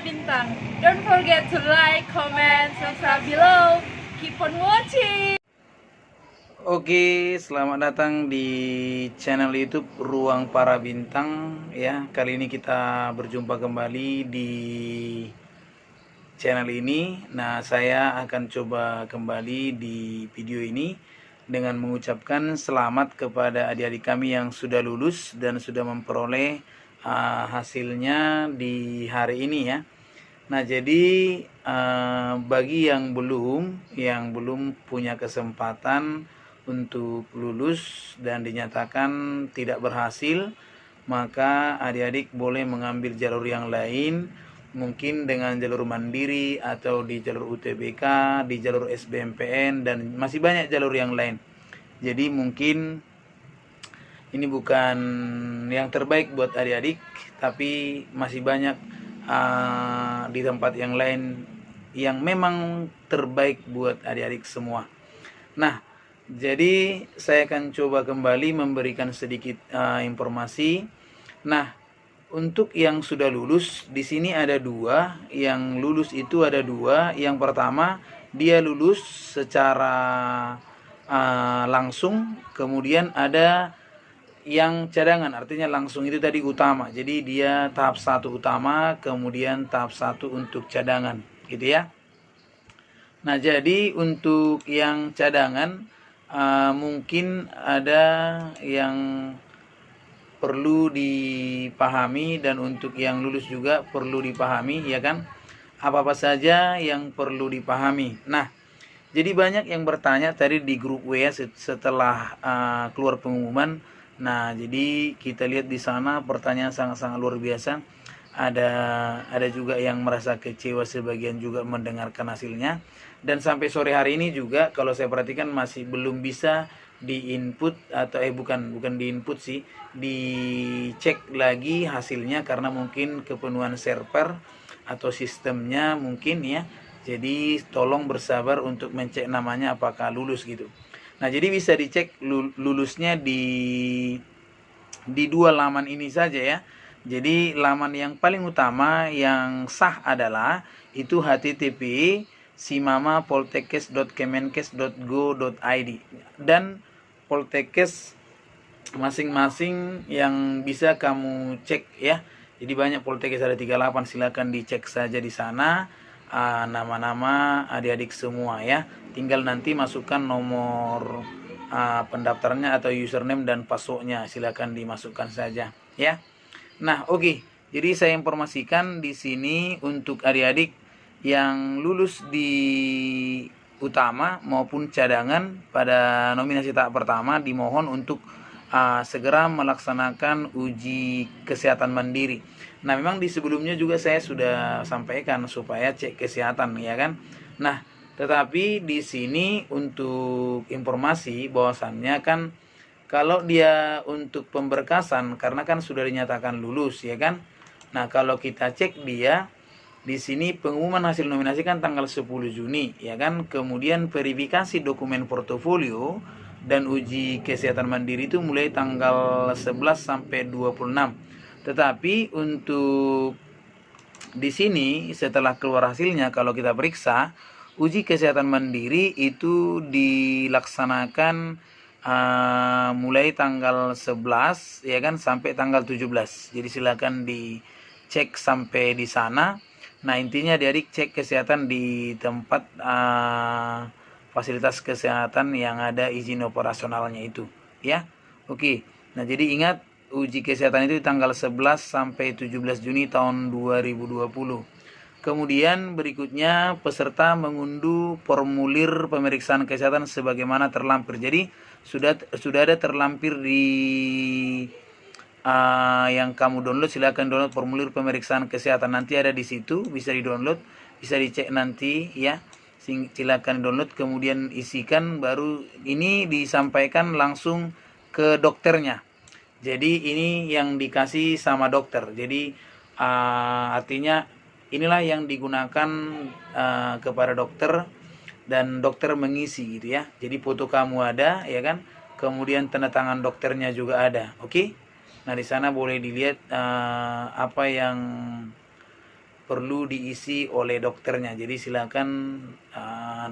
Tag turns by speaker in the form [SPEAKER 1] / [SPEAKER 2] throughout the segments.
[SPEAKER 1] Bintang. Don't forget to like, comment, subscribe below. Keep on watching.
[SPEAKER 2] Oke, selamat datang di channel YouTube Ruang Para Bintang ya. Kali ini kita berjumpa kembali di channel ini. Nah, saya akan coba kembali di video ini dengan mengucapkan selamat kepada adik-adik kami yang sudah lulus dan sudah memperoleh hasilnya di hari ini ya. Nah, jadi bagi yang belum punya kesempatan untuk lulus dan dinyatakan tidak berhasil, maka adik-adik boleh mengambil jalur yang lain, mungkin dengan jalur mandiri atau di jalur UTBK, di jalur SBMPN, dan masih banyak jalur yang lain. Jadi mungkin ini bukan yang terbaik buat adik-adik, tapi masih banyak di tempat yang lain yang memang terbaik buat adik-adik semua. Nah, jadi saya akan coba kembali memberikan sedikit informasi. Nah, untuk yang sudah lulus di sini ada dua. Yang lulus itu ada dua. Yang pertama, dia lulus secara langsung, kemudian ada yang cadangan, artinya langsung itu tadi utama. Jadi dia tahap 1 utama, kemudian tahap 1 untuk cadangan, gitu ya. Nah, jadi untuk yang cadangan mungkin ada yang perlu dipahami, dan untuk yang lulus juga perlu dipahami, ya kan? Apa-apa saja yang perlu dipahami. Nah, jadi banyak yang bertanya tadi di grup WA setelah keluar pengumuman. Nah, jadi kita lihat di sana pertanyaan sangat-sangat luar biasa. Ada juga yang merasa kecewa, sebagian juga mendengarkan hasilnya. Dan sampai sore hari ini juga kalau saya perhatikan masih belum bisa di-input atau bukan di-input sih, dicek lagi hasilnya karena mungkin kepenuhan server atau sistemnya mungkin ya. Jadi tolong bersabar untuk mencek namanya apakah lulus gitu. Nah, jadi bisa dicek lulusnya di dua laman ini saja ya. Jadi laman yang paling utama yang sah adalah itu http simama.poltekkes.kemenkes.go.id, dan poltekkes masing-masing yang bisa kamu cek ya. Jadi banyak poltekkes, ada 38, silakan dicek saja di sana nama-nama adik-adik semua ya. Tinggal nanti masukkan nomor pendaftarannya atau username dan passwordnya, silakan dimasukkan saja ya. Nah, oke. Jadi saya informasikan di sini untuk adik-adik yang lulus di utama maupun cadangan pada nominasi tahap pertama, dimohon untuk segera melaksanakan uji kesehatan mandiri. Nah, memang di sebelumnya juga saya sudah sampaikan supaya cek kesehatan ya kan. Nah, tetapi di sini untuk informasi bahwasannya kan kalau dia untuk pemberkasan, karena kan sudah dinyatakan lulus ya kan. Nah, kalau kita cek dia di sini pengumuman hasil nominasi kan tanggal 10 Juni ya kan. Kemudian verifikasi dokumen portofolio dan uji kesehatan mandiri itu mulai tanggal 11 sampai 26. Tetapi untuk di sini setelah keluar hasilnya, kalau kita periksa uji kesehatan mandiri itu dilaksanakan mulai tanggal 11 ya kan sampai tanggal 17. Jadi silakan dicek sampai di sana. Nah, intinya adik cek kesehatan di tempat fasilitas kesehatan yang ada izin operasionalnya itu ya. Oke. Nah, jadi ingat uji kesehatan itu tanggal 11 sampai 17 Juni tahun 2020. Kemudian berikutnya peserta mengunduh formulir pemeriksaan kesehatan sebagaimana terlampir. Jadi sudah ada terlampir di yang kamu download. Silakan download formulir pemeriksaan kesehatan, nanti ada di situ, bisa di-download, bisa dicek nanti ya. Silakan download, kemudian isikan, baru ini disampaikan langsung ke dokternya. Jadi ini yang dikasih sama dokter. Jadi artinya inilah yang digunakan kepada dokter, dan dokter mengisi gitu ya. Jadi foto kamu ada ya kan, kemudian tanda tangan dokternya juga ada. Oke. Nah, di sana boleh dilihat apa yang perlu diisi oleh dokternya. Jadi silakan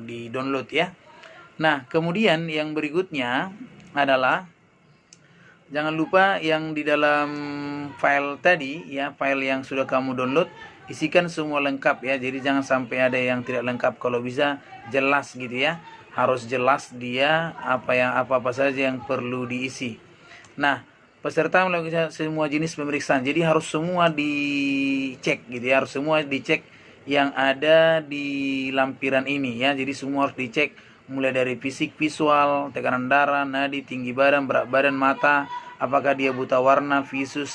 [SPEAKER 2] di-download ya. Nah, kemudian yang berikutnya adalah jangan lupa yang di dalam file tadi ya, file yang sudah kamu download, isikan semua lengkap ya. Jadi jangan sampai ada yang tidak lengkap. Kalau bisa jelas gitu ya. Harus jelas dia apa saja yang perlu diisi. Nah, peserta melakukan semua jenis pemeriksaan. Jadi harus semua dicek gitu ya. Harus semua dicek yang ada di lampiran ini ya. Jadi semua harus dicek mulai dari fisik, visual, tekanan darah, nadi, tinggi badan, berat badan, mata, apakah dia buta warna, visus,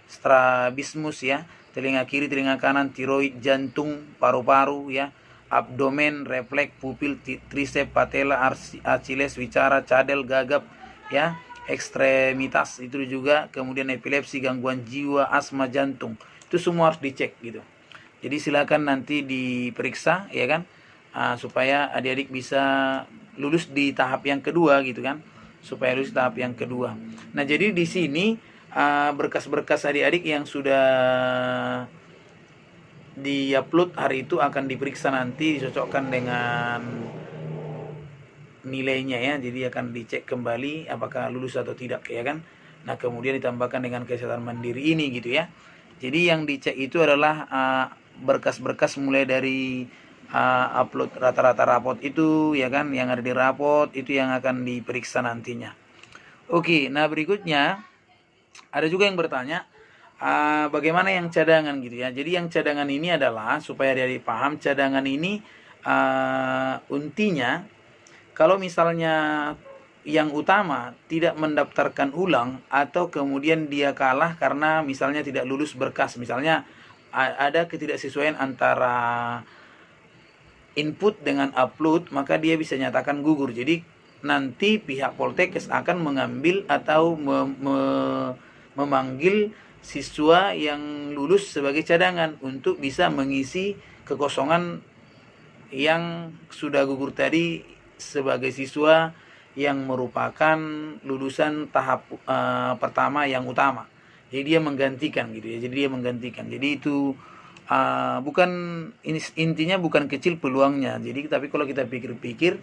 [SPEAKER 2] strabismus ya, telinga kiri, telinga kanan, tiroid, jantung, paru-paru ya, abdomen, refleks, pupil, trisep, patella, Achilles, wicara, cadel, gagap ya, ekstremitas itu juga, kemudian epilepsi, gangguan jiwa, asma, jantung, itu semua harus dicek gitu. Jadi silakan nanti diperiksa ya kan, supaya adik-adik bisa lulus di tahap yang kedua gitu kan, supaya lulus tahap yang kedua. Nah, jadi di sini berkas-berkas adik-adik yang sudah di-upload hari itu akan diperiksa nanti, dicocokkan dengan nilainya ya. Jadi akan dicek kembali apakah lulus atau tidak ya kan. Nah, kemudian ditambahkan dengan kesehatan mandiri ini gitu ya. Jadi yang dicek itu adalah berkas-berkas mulai dari upload rata-rata rapot itu ya kan, yang ada di rapot itu yang akan diperiksa nantinya. Oke, nah berikutnya ada juga yang bertanya bagaimana yang cadangan gitu ya. Jadi yang cadangan ini adalah supaya dia paham, cadangan ini intinya kalau misalnya yang utama tidak mendaftarkan ulang atau kemudian dia kalah karena misalnya tidak lulus berkas, misalnya ada ketidaksesuaian antara input dengan upload, maka dia bisa nyatakan gugur. Jadi nanti pihak Poltekkes akan mengambil atau memanggil siswa yang lulus sebagai cadangan untuk bisa mengisi kekosongan yang sudah gugur tadi sebagai siswa yang merupakan lulusan tahap pertama yang utama. Jadi dia menggantikan gitu ya. Jadi dia menggantikan. Jadi itu bukan intinya bukan kecil peluangnya. Jadi tapi kalau kita pikir-pikir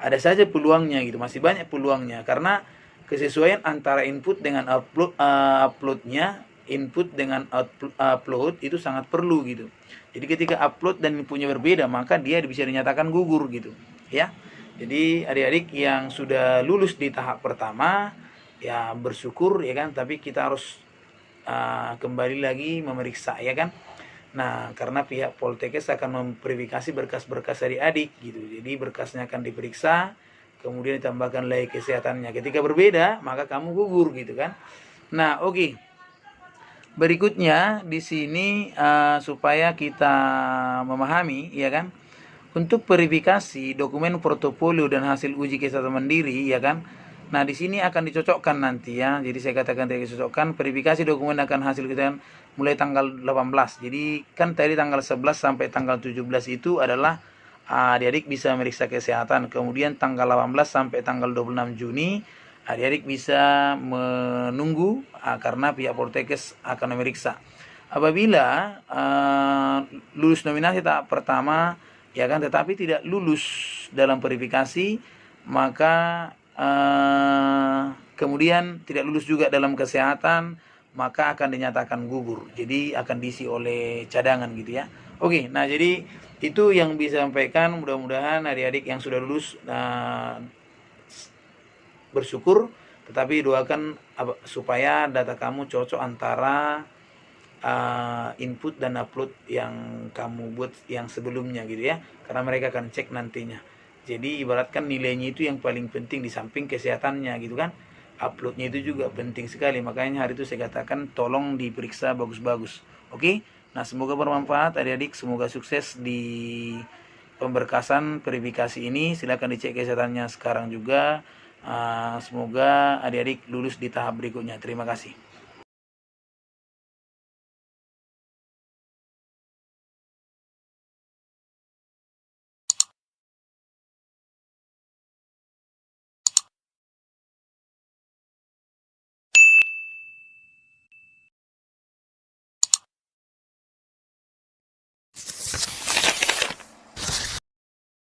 [SPEAKER 2] ada saja peluangnya gitu, masih banyak peluangnya karena kesesuaian antara input dengan uploadnya, input dengan upload itu sangat perlu gitu. Jadi ketika upload dan inputnya berbeda, maka dia bisa dinyatakan gugur gitu ya. Jadi adik-adik yang sudah lulus di tahap pertama ya bersyukur ya kan, tapi kita harus kembali lagi memeriksa ya kan. Nah, karena pihak Poltekkes akan memverifikasi berkas-berkas adik-adik gitu. Jadi berkasnya akan diperiksa, kemudian ditambahkan lagi kesehatannya. Ketika berbeda, maka kamu gugur gitu kan. Nah, oke. Berikutnya di sini supaya kita memahami ya kan. Untuk verifikasi dokumen portofolio dan hasil uji kesehatan mandiri ya kan. Nah, di sini akan dicocokkan nanti ya. Jadi saya katakan tadi dicocokkan, verifikasi dokumen akan hasil kesehatan mulai tanggal 18. Jadi kan tadi tanggal 11 sampai tanggal 17 itu adalah adik-adik bisa meriksa kesehatan. Kemudian tanggal 18 sampai tanggal 26 Juni adik-adik bisa menunggu karena pihak Poltekkes akan memeriksa. Apabila lulus nominasi tahap pertama ya kan, tetapi tidak lulus dalam verifikasi, maka kemudian tidak lulus juga dalam kesehatan, maka akan dinyatakan gugur. Jadi akan diisi oleh cadangan gitu ya. Oke, nah jadi itu yang bisa sampaikan. Mudah-mudahan adik-adik yang sudah lulus bersyukur, tetapi doakan supaya data kamu cocok antara input dan upload yang kamu buat yang sebelumnya gitu ya, karena mereka akan cek nantinya. Jadi ibaratkan nilainya itu yang paling penting di samping kesehatannya gitu kan. Uploadnya itu juga penting sekali, makanya hari itu saya katakan tolong diperiksa bagus-bagus. Oke, nah semoga bermanfaat adik-adik, semoga sukses di pemberkasan verifikasi ini. Silakan dicek kesehatannya sekarang juga. Semoga adik-adik lulus di tahap berikutnya. Terima kasih.